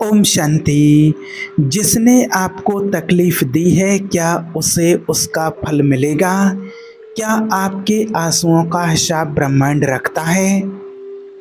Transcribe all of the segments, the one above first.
ओम शांति। जिसने आपको तकलीफ दी है, क्या उसे उसका फल मिलेगा? क्या आपके आंसुओं का हिसाब ब्रह्मांड रखता है?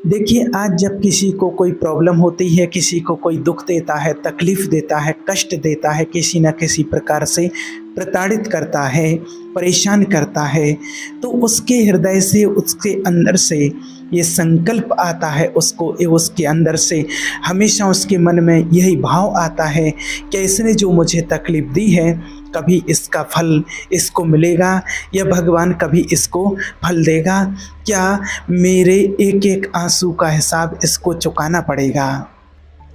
देखिए, आज जब किसी को कोई प्रॉब्लम होती है, किसी को कोई दुख देता है, तकलीफ देता है, कष्ट देता है, किसी न किसी प्रकार से प्रताड़ित करता है, परेशान करता है, तो उसके हृदय से, उसके अंदर से ये संकल्प आता है, उसके अंदर से हमेशा उसके मन में यही भाव आता है कि इसने जो मुझे तकलीफ दी है, कभी इसका फल इसको मिलेगा या भगवान कभी इसको फल देगा? क्या मेरे एक एक आंसू का हिसाब इसको चुकाना पड़ेगा?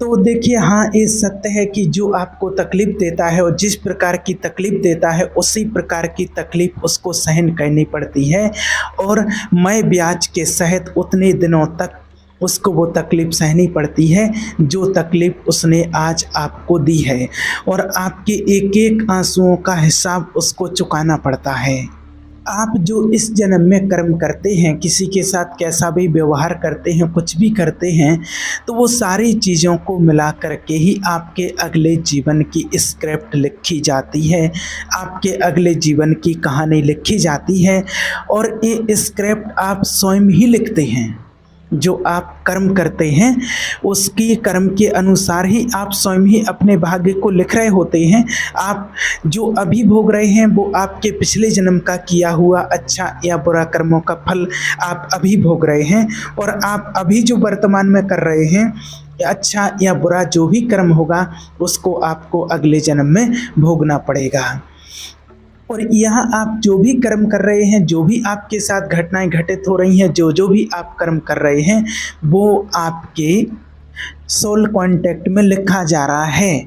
तो देखिए, हाँ, ये सत्य है कि जो आपको तकलीफ देता है और जिस प्रकार की तकलीफ देता है, उसी प्रकार की तकलीफ उसको सहन करनी पड़ती है। और मैं ब्याज के सहित उतने दिनों तक उसको वो तकलीफ़ सहनी पड़ती है जो तकलीफ़ उसने आज आपको दी है, और आपके एक एक आंसुओं का हिसाब उसको चुकाना पड़ता है। आप जो इस जन्म में कर्म करते हैं, किसी के साथ कैसा भी व्यवहार करते हैं, कुछ भी करते हैं, तो वो सारी चीज़ों को मिला कर के ही आपके अगले जीवन की स्क्रिप्ट लिखी जाती है, आपके अगले जीवन की कहानी लिखी जाती है। और ये स्क्रिप्ट आप स्वयं ही लिखते हैं। जो आप कर्म करते हैं, उसकी कर्म के अनुसार ही आप स्वयं ही अपने भाग्य को लिख रहे होते हैं। आप जो अभी भोग रहे हैं, वो आपके पिछले जन्म का किया हुआ अच्छा या बुरा कर्मों का फल आप अभी भोग रहे हैं। और आप अभी जो वर्तमान में कर रहे हैं, अच्छा या बुरा जो भी कर्म होगा, उसको आपको अगले जन्म में भोगना पड़ेगा। और यहाँ आप जो भी कर्म कर रहे हैं, जो भी आपके साथ घटनाएं घटित हो रही हैं, जो भी आप कर्म कर रहे हैं, वो आपके सोल कॉन्टेक्ट में लिखा जा रहा है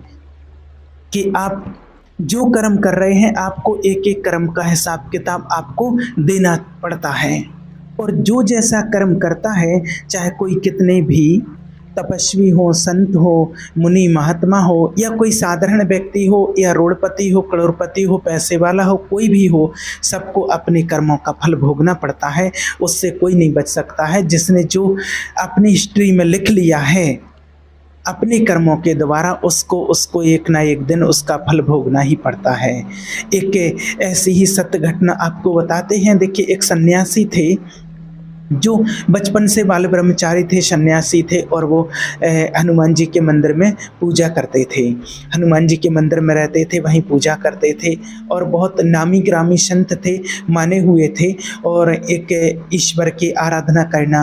कि आप जो कर्म कर रहे हैं, आपको एक एक कर्म का हिसाब किताब आपको देना पड़ता है। और जो जैसा कर्म करता है, चाहे कोई कितने भी तपस्वी हो, संत हो, मुनि महात्मा हो, या कोई साधारण व्यक्ति हो, या रोडपति हो, करोड़पति हो, पैसे वाला हो, कोई भी हो, सबको अपने कर्मों का फल भोगना पड़ता है। उससे कोई नहीं बच सकता है। जिसने जो अपनी हिस्ट्री में लिख लिया है अपने कर्मों के द्वारा, उसको एक ना एक दिन उसका फल भोगना ही पड़ता है। एक ऐसी ही सत्य घटना आपको बताते हैं। देखिए, एक सन्यासी थे जो बचपन से बाल ब्रह्मचारी थे, सन्यासी थे, और वो हनुमान जी के मंदिर में पूजा करते थे। हनुमान जी के मंदिर में रहते थे, वहीं पूजा करते थे, और बहुत नामी ग्रामी संत थे, माने हुए थे। और एक ईश्वर की आराधना करना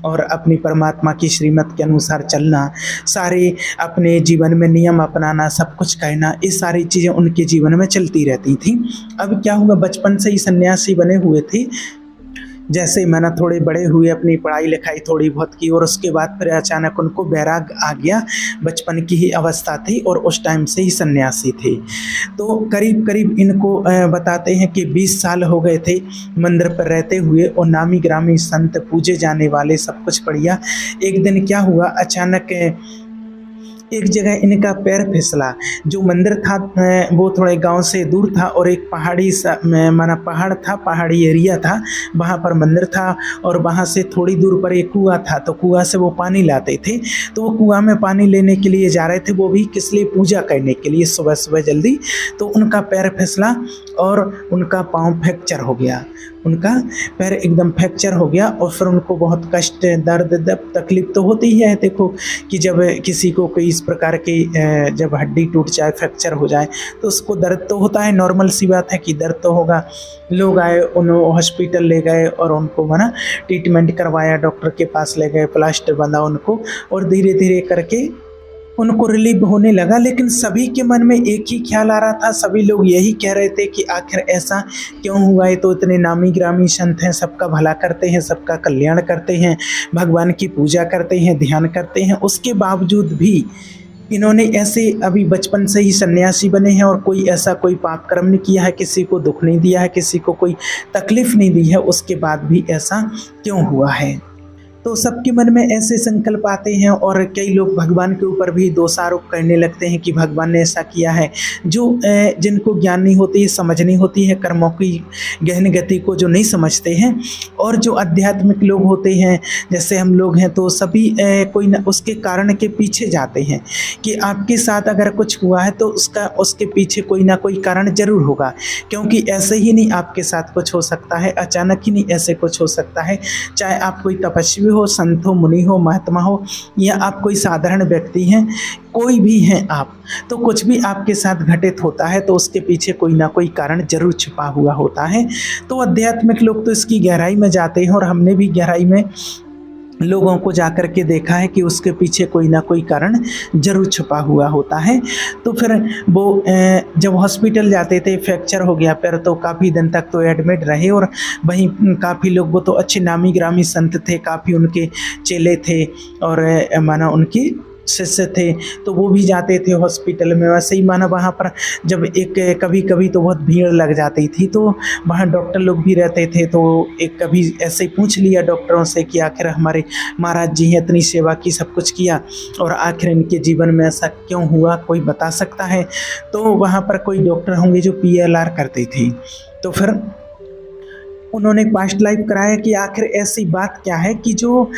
और अपनी परमात्मा की श्रीमत के अनुसार चलना, सारे अपने जीवन में नियम अपनाना, सब कुछ करना, ये सारी चीज़ें उनके जीवन में चलती रहती थी। अब क्या हुआ, बचपन से ही सन्यासी बने हुए थे। जैसे मैंने थोड़े बड़े हुए, अपनी पढ़ाई लिखाई थोड़ी बहुत की, और उसके बाद फिर अचानक उनको वैराग आ गया। बचपन की ही अवस्था थी और उस टाइम से ही सन्यासी थे। तो करीब करीब इनको बताते हैं कि 20 साल हो गए थे मंदिर पर रहते हुए, और नामी ग्रामी संत, पूजे जाने वाले, सब कुछ बढ़िया। एक दिन क्या हुआ, अचानक एक जगह इनका पैर फिसला। जो मंदिर था वो थोड़े गांव से दूर था, और एक पहाड़ी माना पहाड़ था, पहाड़ी एरिया था, वहाँ पर मंदिर था। और वहाँ से थोड़ी दूर पर एक कुआं था, तो कुआं से वो पानी लाते थे। तो वो कुआं में पानी लेने के लिए जा रहे थे, वो भी किस लिए, पूजा करने के लिए, सुबह सुबह जल्दी। तो उनका पैर फिसला और उनका पाँव फ्रैक्चर हो गया। उनका पैर एकदम फ्रैक्चर हो गया, और फिर उनको बहुत कष्ट, दर्द, तकलीफ तो होती ही है। देखो कि जब किसी को कोई इस प्रकार की जब हड्डी टूट जाए, फ्रैक्चर हो जाए, तो उसको दर्द तो होता है, नॉर्मल सी बात है कि दर्द तो होगा। लोग आए, उन्हें हॉस्पिटल ले गए और उनको माना ट्रीटमेंट करवाया, डॉक्टर के पास ले गए, प्लास्टर बंधा उनको, और धीरे धीरे करके उनको रिलीफ होने लगा। लेकिन सभी के मन में एक ही ख्याल आ रहा था, सभी लोग यही कह रहे थे कि आखिर ऐसा क्यों हुआ है। तो इतने नामी ग्रामी संत हैं, सबका भला करते हैं, सबका कल्याण करते हैं, भगवान की पूजा करते हैं, ध्यान करते हैं, उसके बावजूद भी इन्होंने ऐसे अभी बचपन से ही सन्यासी बने हैं, और कोई ऐसा कोई पाप कर्म नहीं किया है, किसी को दुख नहीं दिया है, किसी को कोई तकलीफ नहीं दी है, उसके बाद भी ऐसा क्यों हुआ है। तो सबके मन में ऐसे संकल्प आते हैं और कई लोग भगवान के ऊपर भी दोषारोप करने लगते हैं कि भगवान ने ऐसा किया है। जो जिनको ज्ञान नहीं होती, समझ नहीं होती है कर्मों की गहन गति को, जो नहीं समझते हैं, और जो आध्यात्मिक लोग होते हैं जैसे हम लोग हैं, तो सभी कोई न उसके कारण के पीछे जाते हैं कि आपके साथ अगर कुछ हुआ है तो उसके पीछे कोई ना कोई कारण जरूर होगा, क्योंकि ऐसे ही नहीं आपके साथ कुछ हो सकता है, अचानक ही नहीं ऐसे कुछ हो सकता है। चाहे आप कोई तपस्वी हो, संत हो, मुनि हो, महात्मा हो, या आप कोई साधारण व्यक्ति हैं, कोई भी हैं आप, तो कुछ भी आपके साथ घटित होता है तो उसके पीछे कोई ना कोई कारण जरूर छिपा हुआ होता है। तो आध्यात्मिक लोग तो इसकी गहराई में जाते हैं और हमने भी गहराई में लोगों को जाकर के देखा है कि उसके पीछे कोई ना कोई कारण जरूर छुपा हुआ होता है। तो फिर वो जब हॉस्पिटल जाते थे, फ्रैक्चर हो गया पैर, तो काफ़ी दिन तक तो एडमिट रहे और वहीं काफ़ी लोग, वो तो अच्छे नामी ग्रामी संत थे, काफ़ी उनके चेले थे और माना उनकी शिष्य थे, तो वो भी जाते थे हॉस्पिटल में। वैसे ही माना वहाँ पर जब कभी कभी तो बहुत भीड़ लग जाती थी, तो वहाँ डॉक्टर लोग भी रहते थे, तो एक कभी ऐसे ही पूछ लिया डॉक्टरों से कि आखिर हमारे महाराज जी हैं, इतनी सेवा की, सब कुछ किया, और आखिर इनके जीवन में ऐसा क्यों हुआ, कोई बता सकता है? तो वहाँ पर कोई डॉक्टर होंगे जो PLR करते थे, तो फिर उन्होंने पास्ट लाइफ कराया कि आखिर ऐसी बात क्या है कि जो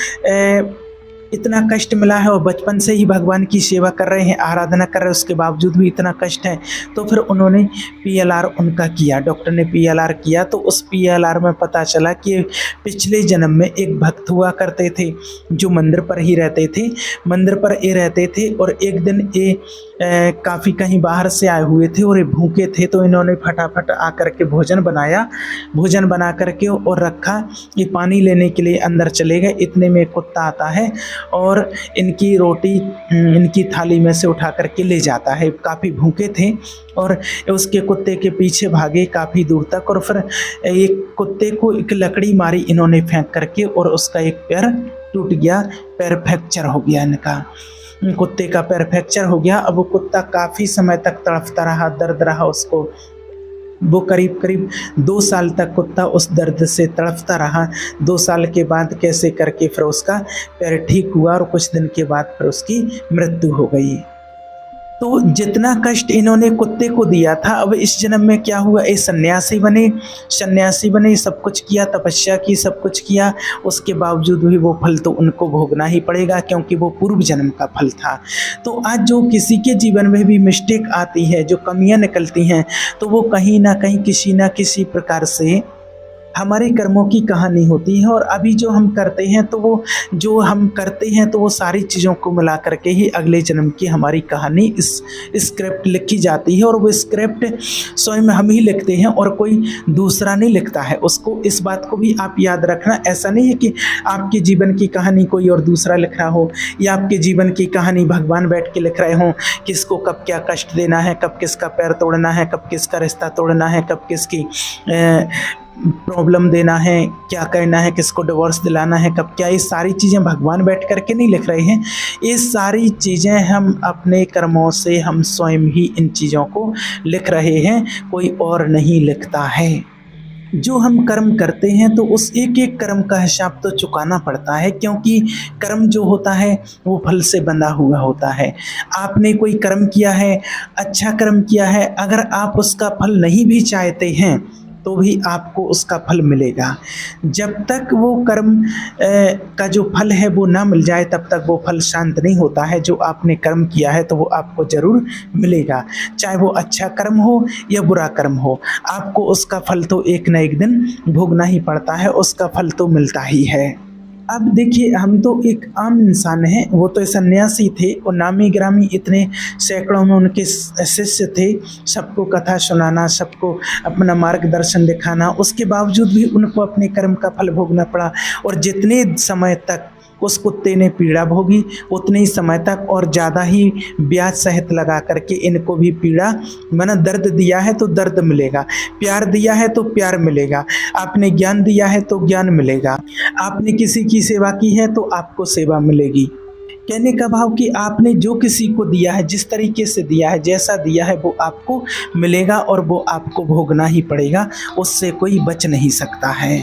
इतना कष्ट मिला है और बचपन से ही भगवान की सेवा कर रहे हैं, आराधना कर रहे हैं, उसके बावजूद भी इतना कष्ट है। तो फिर उन्होंने PLR उनका किया, डॉक्टर ने PLR किया, तो उस PLR में पता चला कि पिछले जन्म में एक भक्त हुआ करते थे जो मंदिर पर ही रहते थे, मंदिर पर ये रहते थे, और एक दिन ये काफ़ी कहीं बाहर से आए हुए थे और ये भूखे थे, तो इन्होंने फटाफट आकर के भोजन बनाया, भोजन बना करके और रखा, ये पानी लेने के लिए अंदर चले गए। इतने में कुत्ता आता है और इनकी रोटी इनकी थाली में से उठा करके ले जाता है। काफ़ी भूखे थे और उसके कुत्ते के पीछे भागे काफ़ी दूर तक, और फिर एक कुत्ते को एक लकड़ी मारी इन्होंने फेंक करके, और उसका एक पैर टूट गया, पैर फ्रैक्चर हो गया इनका, कुत्ते का पैर फ्रैक्चर हो गया। अब वो कुत्ता काफ़ी समय तक तड़फता रहा, दर्द रहा उसको, वो करीब करीब 2 साल तक कुत्ता उस दर्द से तड़फता रहा। 2 साल के बाद कैसे करके फिर उसका पैर ठीक हुआ और कुछ दिन के बाद फिर उसकी मृत्यु हो गई। तो जितना कष्ट इन्होंने कुत्ते को दिया था, अब इस जन्म में क्या हुआ, ये सन्यासी बने, सब कुछ किया, तपस्या की, सब कुछ किया, उसके बावजूद भी वो फल तो उनको भोगना ही पड़ेगा, क्योंकि वो पूर्व जन्म का फल था। तो आज जो किसी के जीवन में भी मिस्टेक आती है, जो कमियां निकलती हैं, तो वो कहीं ना कहीं किसी ना किसी प्रकार से हमारे कर्मों की कहानी होती है। और अभी जो हम करते हैं, तो वो जो हम करते हैं, तो वो सारी चीज़ों को मिला करके ही अगले जन्म की हमारी कहानी, इस स्क्रिप्ट लिखी जाती है। और वो स्क्रिप्ट स्वयं हम ही लिखते हैं और कोई दूसरा नहीं लिखता है उसको। इस बात को भी आप याद रखना, ऐसा नहीं है कि आपके जीवन की कहानी कोई और दूसरा लिख रहा हो, या आपके जीवन की कहानी भगवान बैठ के लिख रहे हों, किसको कब क्या कष्ट देना है, कब किसका पैर तोड़ना है, कब किसका रिश्ता तोड़ना है, कब किसकी प्रॉब्लम देना है, क्या करना है, किसको डिवोर्स दिलाना है, कब क्या, ये सारी चीज़ें भगवान बैठ करके नहीं लिख रहे हैं। ये सारी चीज़ें हम अपने कर्मों से, हम स्वयं ही इन चीज़ों को लिख रहे हैं, कोई और नहीं लिखता है। जो हम कर्म करते हैं, तो उस एक एक कर्म का हिसाब तो चुकाना पड़ता है, क्योंकि कर्म जो होता है वो फल से बंधा हुआ होता है। आपने कोई कर्म किया है, अच्छा कर्म किया है, अगर आप उसका फल नहीं भी चाहते हैं तो भी आपको उसका फल मिलेगा। जब तक वो कर्म का जो फल है वो ना मिल जाए, तब तक वो फल शांत नहीं होता है। जो आपने कर्म किया है तो वो आपको ज़रूर मिलेगा, चाहे वो अच्छा कर्म हो या बुरा कर्म हो, आपको उसका फल तो एक न एक दिन भोगना ही पड़ता है, उसका फल तो मिलता ही है। अब देखिए, हम तो एक आम इंसान हैं, वो तो सन्यासी थे और नामी ग्रामी इतने सैकड़ों में उनके शिष्य थे, सबको कथा सुनाना, सबको अपना मार्गदर्शन दिखाना, उसके बावजूद भी उनको अपने कर्म का फल भोगना पड़ा। और जितने समय तक उस कुत्ते ने पीड़ा भोगी, उतने ही समय तक और ज़्यादा ही ब्याज सहित लगा करके इनको भी पीड़ा, मैंने दर्द दिया है तो दर्द मिलेगा, प्यार दिया है तो प्यार मिलेगा, आपने ज्ञान दिया है तो ज्ञान मिलेगा, आपने किसी की सेवा की है तो आपको सेवा मिलेगी। कहने का भाव कि आपने जो किसी को दिया है, जिस तरीके से दिया है, जैसा दिया है, वो आपको मिलेगा और वो आपको भोगना ही पड़ेगा, उससे कोई बच नहीं सकता है।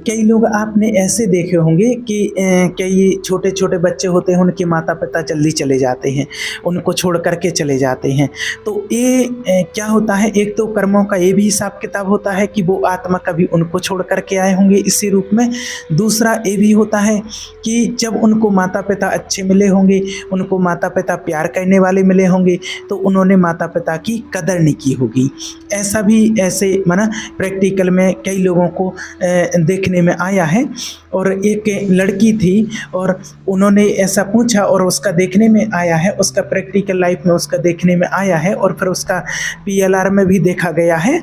कई लोग आपने ऐसे देखे होंगे कि कई छोटे छोटे बच्चे होते हैं, उनके माता पिता जल्दी चले जाते हैं, उनको छोड़ करके चले जाते हैं। तो ये क्या होता है, एक तो कर्मों का ये भी हिसाब किताब होता है कि वो आत्मा कभी उनको छोड़ करके आए होंगे इसी रूप में। दूसरा ये भी होता है कि जब उनको माता पिता अच्छे मिले होंगे, उनको माता पिता प्यार करने वाले मिले होंगे, तो उन्होंने माता पिता की कदर नहीं की होगी। ऐसा भी ऐसे माना प्रैक्टिकल में कई लोगों को देखने में आया है। और एक लड़की थी और उन्होंने ऐसा पूछा और उसका देखने में आया है, उसका प्रैक्टिकल लाइफ में उसका देखने में आया है और फिर उसका पीएलआर में भी देखा गया है।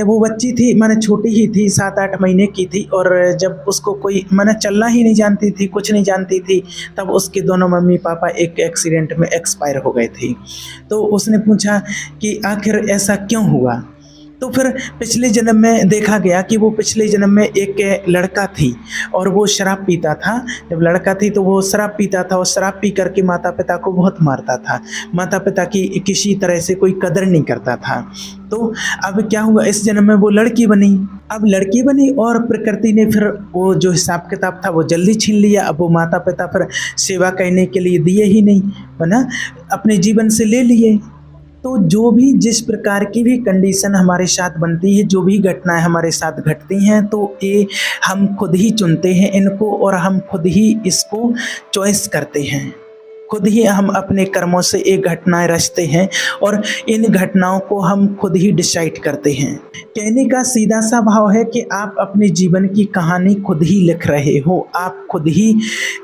वो बच्ची थी, माने छोटी ही थी, 7-8 महीने की थी, और जब उसको कोई माने चलना ही नहीं जानती थी, कुछ नहीं जानती थी, तब उसके दोनों मम्मी पापा एक एक्सीडेंट में एक्सपायर हो गए थे। तो उसने पूछा कि आखिर ऐसा क्यों हुआ। तो फिर पिछले जन्म में देखा गया कि वो पिछले जन्म में एक लड़का थी और वो शराब पीता था। जब लड़का थी तो वो शराब पीता था और शराब पी करके माता पिता को बहुत मारता था, माता पिता की किसी तरह से कोई कदर नहीं करता था। तो अब क्या हुआ, इस जन्म में वो लड़की बनी। अब लड़की बनी और प्रकृति ने फिर वो जो हिसाब किताब था वो जल्दी छीन लिया। अब वो माता पिता फिर सेवा करने के लिए दिए ही नहीं, है ना, अपने जीवन से ले लिए। तो जो भी जिस प्रकार की भी कंडीशन हमारे साथ बनती है, जो भी घटनाएं हमारे साथ घटती हैं, तो ये हम खुद ही चुनते हैं इनको और हम खुद ही इसको चॉइस करते हैं। खुद ही हम अपने कर्मों से एक घटनाएं रचते हैं और इन घटनाओं को हम खुद ही डिसाइड करते हैं। कहने का सीधा सा भाव है कि आप अपने जीवन की कहानी खुद ही लिख रहे हो, आप खुद ही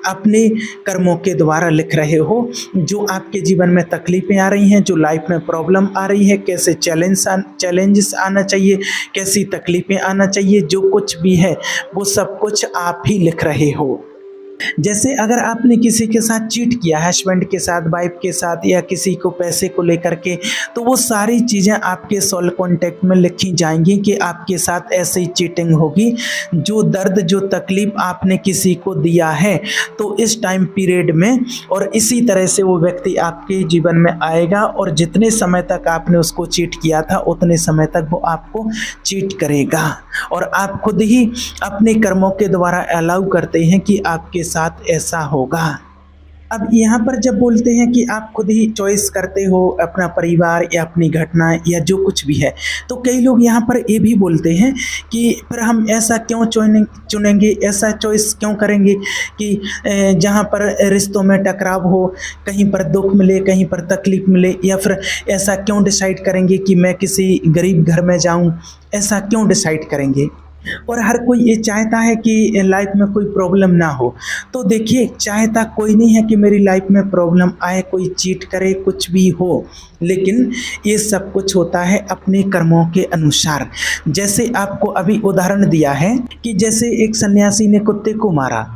अपने कर्मों के द्वारा लिख रहे हो। जो आपके जीवन में तकलीफ़ें आ रही हैं, जो लाइफ में प्रॉब्लम आ रही है, कैसे चैलेंजेस आना चाहिए, कैसी तकलीफ़ें आना चाहिए, जो कुछ भी है वो सब कुछ आप ही लिख रहे हो। जैसे अगर आपने किसी के साथ चीट किया, हस्बैंड के साथ, वाइफ के साथ, या किसी को पैसे को लेकर के, तो वो सारी चीज़ें आपके सोल कॉन्टैक्ट में लिखी जाएंगी कि आपके साथ ऐसे ही चीटिंग होगी। जो दर्द, जो तकलीफ़ आपने किसी को दिया है, तो इस टाइम पीरियड में और इसी तरह से वो व्यक्ति आपके जीवन में आएगा और जितने समय तक आपने उसको चीट किया था उतने समय तक वो आपको चीट करेगा। और आप खुद ही अपने कर्मों के द्वारा अलाउ करते हैं कि आपके साथ ऐसा होगा। अब यहाँ पर जब बोलते हैं कि आप खुद ही चॉइस करते हो अपना परिवार या अपनी घटना या जो कुछ भी है, तो कई लोग यहाँ पर ये भी बोलते हैं कि फिर हम ऐसा क्यों चुनेंगे, ऐसा चॉइस क्यों करेंगे कि जहाँ पर रिश्तों में टकराव हो, कहीं पर दुख मिले, कहीं पर तकलीफ़ मिले, या फिर ऐसा क्यों डिसाइड करेंगे कि मैं किसी गरीब घर में जाऊँ, ऐसा क्यों डिसाइड करेंगे। और हर कोई ये चाहता है कि लाइफ में कोई प्रॉब्लम ना हो। तो देखिए, चाहता कोई नहीं है कि मेरी लाइफ में प्रॉब्लम आए, कोई चीट करे, कुछ भी हो, लेकिन ये सब कुछ होता है अपने कर्मों के अनुसार। जैसे आपको अभी उदाहरण दिया है कि जैसे एक सन्यासी ने कुत्ते को मारा,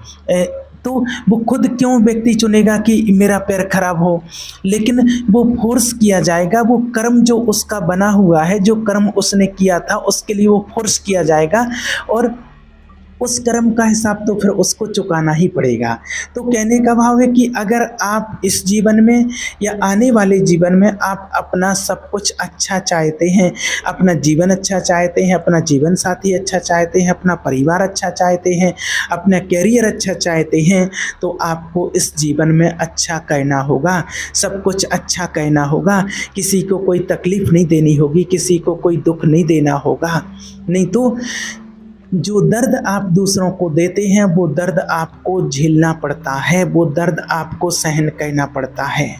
तो वो खुद क्यों व्यक्ति चुनेगा कि मेरा पैर खराब हो, लेकिन वो फोर्स किया जाएगा। वो कर्म जो उसका बना हुआ है, जो कर्म उसने किया था, उसके लिए वो फोर्स किया जाएगा और उस कर्म का हिसाब तो फिर उसको चुकाना ही पड़ेगा। तो कहने का भाव है कि अगर आप इस जीवन में या आने वाले जीवन में आप अपना सब कुछ अच्छा चाहते हैं, अपना जीवन अच्छा चाहते हैं, अपना जीवन साथी अच्छा चाहते हैं, अपना परिवार अच्छा चाहते हैं, अपना कैरियर अच्छा चाहते हैं, तो आपको इस जीवन में अच्छा करना होगा, सब कुछ अच्छा कहना होगा, किसी को कोई तकलीफ़ नहीं देनी होगी, किसी को कोई दुख नहीं देना होगा। नहीं तो जो दर्द आप दूसरों को देते हैं वो दर्द आपको झेलना पड़ता है, वो दर्द आपको सहन करना पड़ता है।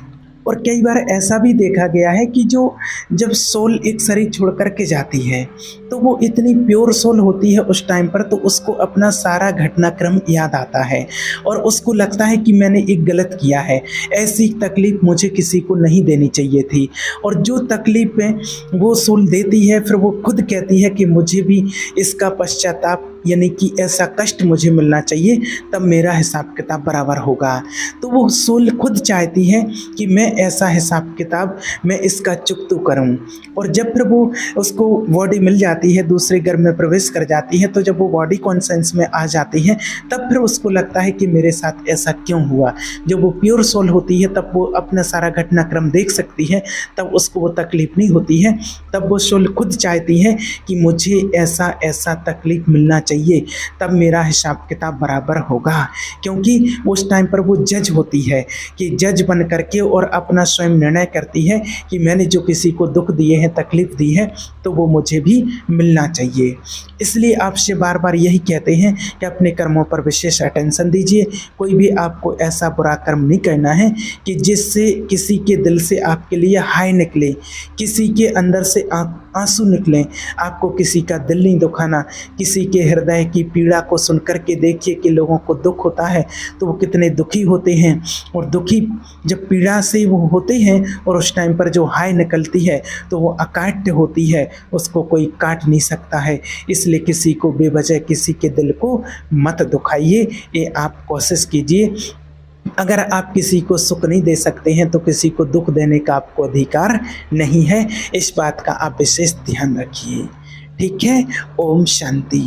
और कई बार ऐसा भी देखा गया है कि जब सोल एक शरीर छोड़ कर के जाती है, तो वो इतनी प्योर सोल होती है उस टाइम पर, तो उसको अपना सारा घटनाक्रम याद आता है और उसको लगता है कि मैंने एक गलत किया है, ऐसी तकलीफ़ मुझे किसी को नहीं देनी चाहिए थी। और जो तकलीफ़ें वो सोल देती है, फिर वो खुद कहती है कि मुझे भी इसका पश्चाताप, यानी कि ऐसा कष्ट मुझे मिलना चाहिए, तब मेरा हिसाब किताब बराबर होगा। तो वो सोल खुद चाहती है कि मैं ऐसा हिसाब किताब मैं इसका चुकतू करूं। और जब फिर वो उसको बॉडी मिल जाती है, दूसरे घर में प्रवेश कर जाती है, तो जब वो बॉडी कॉन्शियस में आ जाती है तब फिर उसको लगता है कि मेरे साथ ऐसा क्यों हुआ। जब वो प्योर सोल होती है तब वो अपना सारा घटनाक्रम देख सकती है, तब उसको वो तकलीफ नहीं होती है। तब वो सोल खुद चाहती है कि मुझे ऐसा ऐसा तकलीफ मिलना चाहिए, तब मेरा हिसाब किताब बराबर होगा। क्योंकि उस टाइम पर वो जज होती है कि जज बन करके और अपना स्वयं निर्णय करती है कि मैंने जो किसी को दुख दिए हैं, तकलीफ दी है, तो वो मुझे भी मिलना चाहिए। इसलिए आपसे बार बार यही कहते हैं कि अपने कर्मों पर विशेष अटेंशन दीजिए। कोई भी आपको ऐसा बुरा कर्म नहीं करना है कि जिससे किसी के दिल से आपके लिए हाय निकले, किसी के अंदर से आंसू निकलें। आपको किसी का दिल नहीं दुखाना। किसी के हृदय की पीड़ा को सुन कर के देखिए कि लोगों को दुख होता है तो वो कितने दुखी होते हैं, और दुखी जब पीड़ा से वो होते हैं और उस टाइम पर जो हाय निकलती है तो वो अकाट्य होती है, उसको कोई काट नहीं सकता है। इसलिए किसी को बेवजह किसी के दिल को मत दुखाइए, ये आप कोशिश कीजिए। अगर आप किसी को सुख नहीं दे सकते हैं तो किसी को दुख देने का आपको अधिकार नहीं है। इस बात का आप विशेष ध्यान रखिए। ठीक है। ओम शांति।